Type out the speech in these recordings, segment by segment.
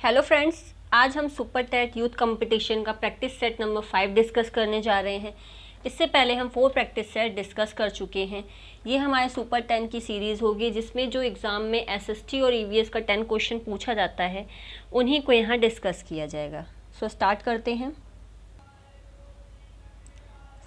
Hello friends, आज हम super TET youth competition का प्रैक्टिस सेट नंबर 5 डिस्कस करने जा रहे हैं। इससे पहले हम 4 प्रैक्टिस सेट डिस्कस कर चुके हैं। ये हमारे सुपर 10 की सीरीज़ होगी जिसमें जो एग्ज़ाम में एसएसटी और ईवीएस का 10 क्वेश्चन पूछा जाता है उन्हीं को यहाँ डिस्कस किया जाएगा। सो स्टार्ट करते हैं।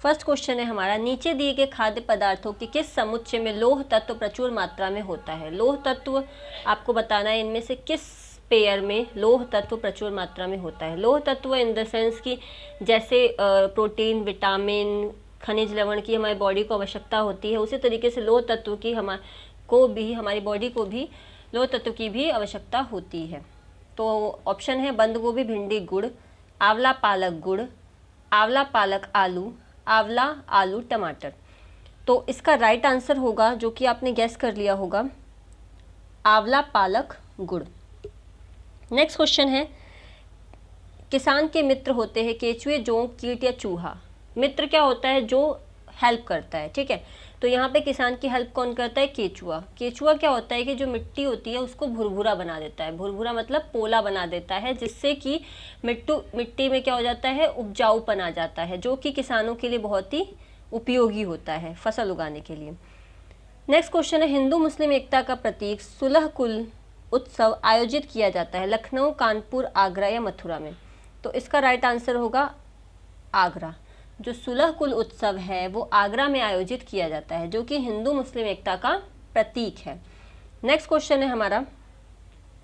फर्स्ट क्वेश्चन है हमारा, नीचे दिए गए खाद्य पदार्थों के किस समुच्चय में लौह तत्व प्रचुर मात्रा में होता है। लौह तत्व आपको बताना है इनमें से किस पेयर में लौह तत्व प्रचुर मात्रा में होता है। लौह तत्व इन द सेंस कि जैसे प्रोटीन, विटामिन, खनिज लवण की हमारी बॉडी को आवश्यकता होती है, उसी तरीके से लौह तत्व की हमारी बॉडी को भी लौह तत्व की भी आवश्यकता होती है। तो ऑप्शन है बंद गोभी भिंडी गुड़, आंवला पालक गुड़, आंवला पालक आलू, आंवला आलू टमाटर। तो इसका राइट आंसर होगा, जो कि आपने गैस कर लिया होगा, आंवला पालक गुड़। नेक्स्ट क्वेश्चन है, किसान के मित्र होते हैं केचुए, जोंक, कीट या चूहा। मित्र क्या होता है? जो हेल्प करता है, ठीक है। तो यहाँ पे किसान की हेल्प कौन करता है? केचुआ। केचुआ क्या होता है कि जो मिट्टी होती है उसको भुरभुरा बना देता है। भुरभुरा मतलब पोला बना देता है, जिससे कि मिट्टी में क्या हो जाता है? उपजाऊपन आ जाता है, जो कि किसानों के लिए बहुत ही उपयोगी होता है फसल उगाने के लिए। नेक्स्ट क्वेश्चन है, हिंदू मुस्लिम एकता का प्रतीक सुलह कुल उत्सव आयोजित किया जाता है लखनऊ, कानपुर, आगरा या मथुरा में। तो इसका राइट आंसर होगा आगरा। जो सुलह कुल उत्सव है वो आगरा में आयोजित किया जाता है, जो कि हिंदू मुस्लिम एकता का प्रतीक है। नेक्स्ट क्वेश्चन है हमारा,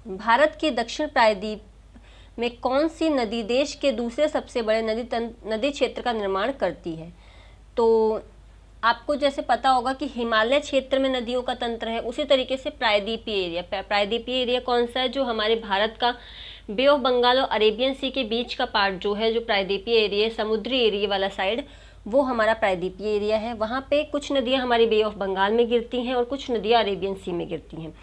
भारत के दक्षिण प्रायद्वीप में कौन सी नदी देश के दूसरे सबसे बड़े नदी क्षेत्र का निर्माण करती है। तो आपको जैसे पता होगा कि हिमालय क्षेत्र में नदियों का तंत्र है, उसी तरीके से प्रायद्वीपीय एरिया कौन सा है? जो हमारे भारत का बे ऑफ बंगाल और अरेबियन सी के बीच का पार्ट जो है, जो प्रायद्वीपीय एरिया, समुद्री एरिया वाला साइड, वो हमारा प्रायद्वीपीय एरिया है। वहाँ पे कुछ नदियाँ हमारी बे ऑफ बंगाल में गिरती हैं और कुछ नदियाँ अरेबियन सी में गिरती हैं।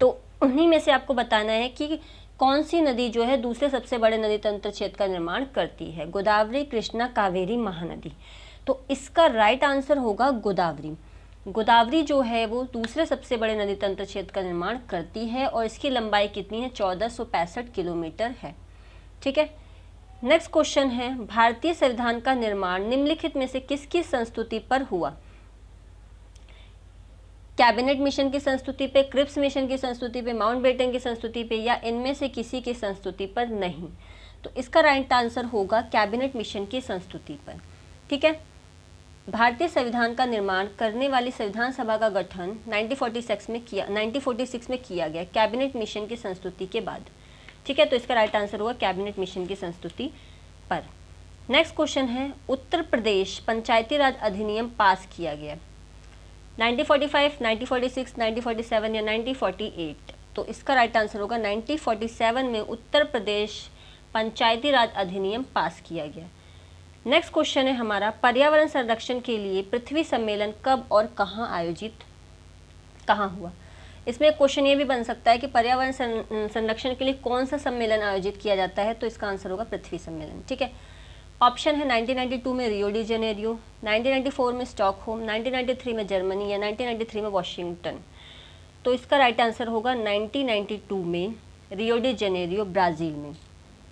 तो उन्हीं में से आपको बताना है कि कौन सी नदी जो है दूसरे सबसे बड़े नदी तंत्र क्षेत्र का निर्माण करती है। गोदावरी, कृष्णा, कावेरी, महानदी। तो इसका राइट आंसर होगा गोदावरी। गोदावरी जो है वो दूसरे सबसे बड़े नदी तंत्र क्षेत्र का निर्माण करती है और इसकी लंबाई कितनी है? 1465 किलोमीटर है, ठीक है। नेक्स्ट क्वेश्चन है, भारतीय संविधान का निर्माण निम्नलिखित में से किसकी संस्तुति पर हुआ? कैबिनेट मिशन की संस्तुति पे, क्रिप्स मिशन की संस्तुति पे, माउंटबेटन की संस्तुति पे, या इनमें से किसी की संस्तुति पर नहीं। तो इसका राइट आंसर होगा कैबिनेट मिशन की संस्तुति पर, ठीक है। भारतीय संविधान का निर्माण करने वाली संविधान सभा का गठन 1946 में किया गया कैबिनेट मिशन की संस्तुति के बाद, ठीक है। तो इसका राइट आंसर होगा कैबिनेट मिशन की संस्तुति पर। नेक्स्ट क्वेश्चन है, उत्तर प्रदेश पंचायती राज अधिनियम पास किया गया 1945, 1946, 1947 या 1948। तो इसका राइट आंसर होगा 1947 में उत्तर प्रदेश पंचायती राज अधिनियम पास किया गया। नेक्स्ट क्वेश्चन है हमारा, पर्यावरण संरक्षण के लिए पृथ्वी सम्मेलन कब और कहाँ हुआ। इसमें क्वेश्चन ये भी बन सकता है कि पर्यावरण संरक्षण के लिए कौन सा सम्मेलन आयोजित किया जाता है। तो इसका आंसर होगा पृथ्वी सम्मेलन, ठीक है। ऑप्शन है 1992 में रियो डी जेनेरियो, 1994 में स्टॉकहोम, 1993 में जर्मनी या 1993 में वॉशिंगटन। तो इसका राइट आंसर होगा 1992 में रियो डी जेनेरियो, ब्राज़ील में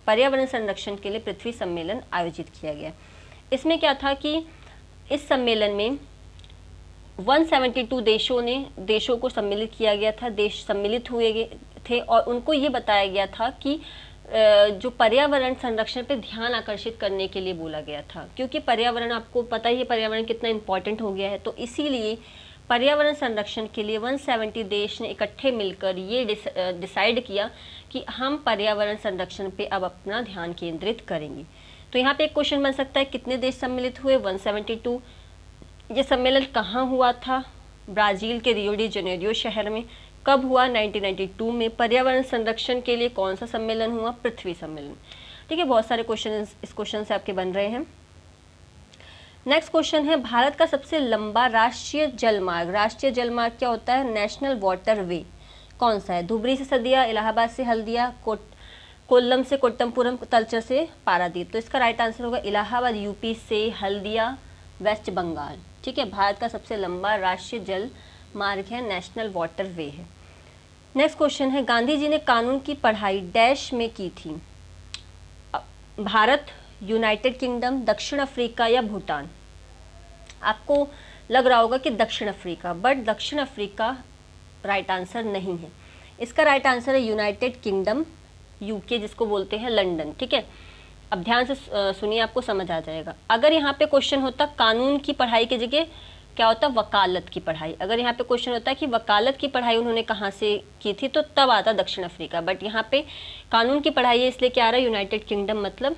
पर्यावरण संरक्षण के लिए पृथ्वी सम्मेलन आयोजित किया गया। इसमें क्या था कि इस सम्मेलन में 172 देशों को सम्मिलित किया गया था। देश सम्मिलित हुए थे और उनको ये बताया गया था कि जो पर्यावरण संरक्षण पे ध्यान आकर्षित करने के लिए बोला गया था, क्योंकि पर्यावरण, आपको पता ही है पर्यावरण कितना इम्पोर्टेंट हो गया है। तो इसीलिए पर्यावरण संरक्षण के लिए 170 देश ने इकट्ठे मिलकर ये डिसाइड किया कि हम पर्यावरण संरक्षण पे अब अपना ध्यान केंद्रित करेंगे। तो यहाँ पे एक क्वेश्चन बन सकता है, कितने देश सम्मिलित हुए? 172। ये सम्मेलन कहाँ हुआ था? ब्राज़ील के रियो डी जेनेरियो शहर में। कब हुआ? 1992 में। पर्यावरण संरक्षण के लिए कौन सा सम्मेलन हुआ? पृथ्वी सम्मेलन, ठीक है। बहुत सारे क्वेश्चन इस क्वेश्चन से आपके बन रहे हैं। नेक्स्ट क्वेश्चन है, भारत का सबसे लंबा राष्ट्रीय जलमार्ग क्या होता है? नेशनल वाटर वे कौन सा है? धुबरी से सदिया, इलाहाबाद से हल्दिया, कोल्लम से कोट्टमपुरम, तलचर से पारादीप। तो इसका राइट आंसर होगा इलाहाबाद यूपी से, हल्दिया वेस्ट बंगाल, ठीक है। भारत का सबसे लंबा राष्ट्रीय जल मार्ग है, नेशनल वाटर वे है। नेक्स्ट क्वेश्चन है, गांधी जी ने कानून की पढ़ाई डैश में की थी? भारत, यूनाइटेड किंगडम, दक्षिण अफ्रीका या भूटान? आपको लग रहा होगा कि दक्षिण अफ्रीका, बट दक्षिण अफ्रीका राइट आंसर नहीं है। इसका राइट आंसर है यूनाइटेड किंगडम, यूके जिसको बोलते हैं लंदन। ठीक है, अब ध्यान से सुनिए, आपको समझ आ जाएगा। अगर यहाँ पे क्वेश्चन होता कानून की पढ़ाई की जगह क्या होता, वकालत की पढ़ाई, अगर यहाँ पे क्वेश्चन होता कि वकालत की पढ़ाई उन्होंने कहाँ से की थी, तो तब आता दक्षिण अफ्रीका। बट यहाँ पे कानून की पढ़ाई है, इसलिए क्या आ रहा है, यूनाइटेड किंगडम मतलब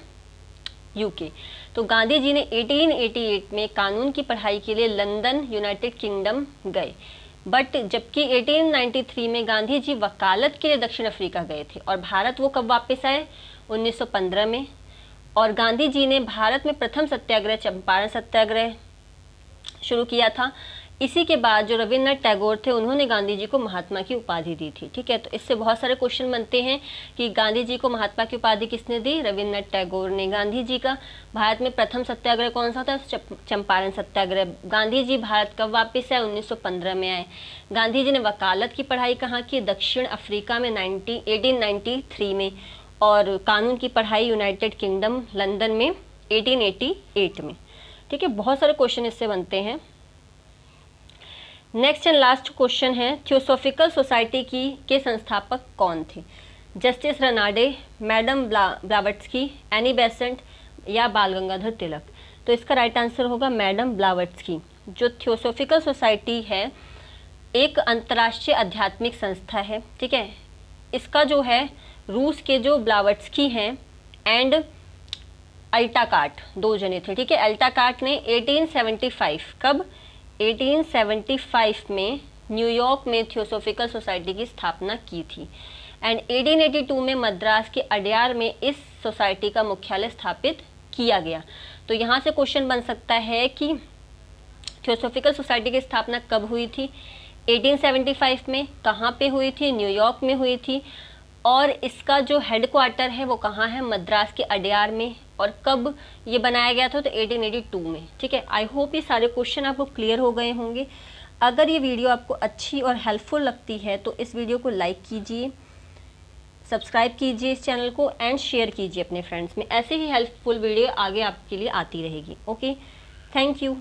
यूके। तो गांधी जी ने 1888 में कानून की पढ़ाई के लिए लंदन, यूनाइटेड किंगडम गए। बट जबकि 1893 में गांधी जी वकालत के लिए दक्षिण अफ्रीका गए थे। और भारत वो कब वापस आए, 1915 में। और गांधी जी ने भारत में प्रथम सत्याग्रह चंपारण सत्याग्रह शुरू किया था। इसी के बाद जो रविन्द्रनाथ टैगोर थे, उन्होंने गांधी जी को महात्मा की उपाधि दी थी। ठीक है, तो इससे बहुत सारे क्वेश्चन बनते हैं कि गांधी जी को महात्मा की उपाधि किसने दी, रविन्द्रनाथ टैगोर ने। गांधी जी का भारत में प्रथम सत्याग्रह कौन सा था, चंपारण सत्याग्रह। गांधी जी भारत कब वापस आए, 1915 में आए। गांधी जी ने वकालत की पढ़ाई कहाँ की, दक्षिण अफ्रीका में 1893 में। और कानून की पढ़ाई यूनाइटेड किंगडम लंदन में 1888 में। ठीक है, बहुत सारे क्वेश्चन इससे बनते हैं। नेक्स्ट एंड लास्ट क्वेश्चन है, थियोसॉफिकल सोसाइटी के संस्थापक कौन थे? Justice Ranade, madam Blavatsky, Annie Besant या बाल गंगाधर तिलक? तो इसका राइट आंसर होगा मैडम ब्लावत्स्की। जो थियोसॉफिकल सोसाइटी है एक अंतर्राष्ट्रीय आध्यात्मिक संस्था है। ठीक है, इसका जो है रूस के जो ब्लावत्स्की हैं एंड अल्टाकार्ट, दो जने थे। ठीक है, अल्टाकार्ट ने 1875 कब, 1875 में न्यूयॉर्क में थियोसॉफिकल सोसाइटी की स्थापना की थी। एंड 1882 में मद्रास के अडयार में इस सोसाइटी का मुख्यालय स्थापित किया गया। तो यहाँ से क्वेश्चन बन सकता है कि थियोसॉफिकल सोसाइटी की स्थापना कब हुई थी, 1875 में। कहाँ पे हुई थी, न्यूयॉर्क में हुई थी। और इसका जो हेडक्वार्टर है वो कहाँ है, मद्रास के अडयार में। और कब ये बनाया गया था, तो 1882 में। ठीक है, आई होप ये सारे क्वेश्चन आपको क्लियर हो गए होंगे। अगर ये वीडियो आपको अच्छी और हेल्पफुल लगती है तो इस वीडियो को लाइक कीजिए, सब्सक्राइब कीजिए इस चैनल को एंड शेयर कीजिए अपने फ्रेंड्स में। ऐसे ही हेल्पफुल वीडियो आगे आपके लिए आती रहेगी। Okay, thank you.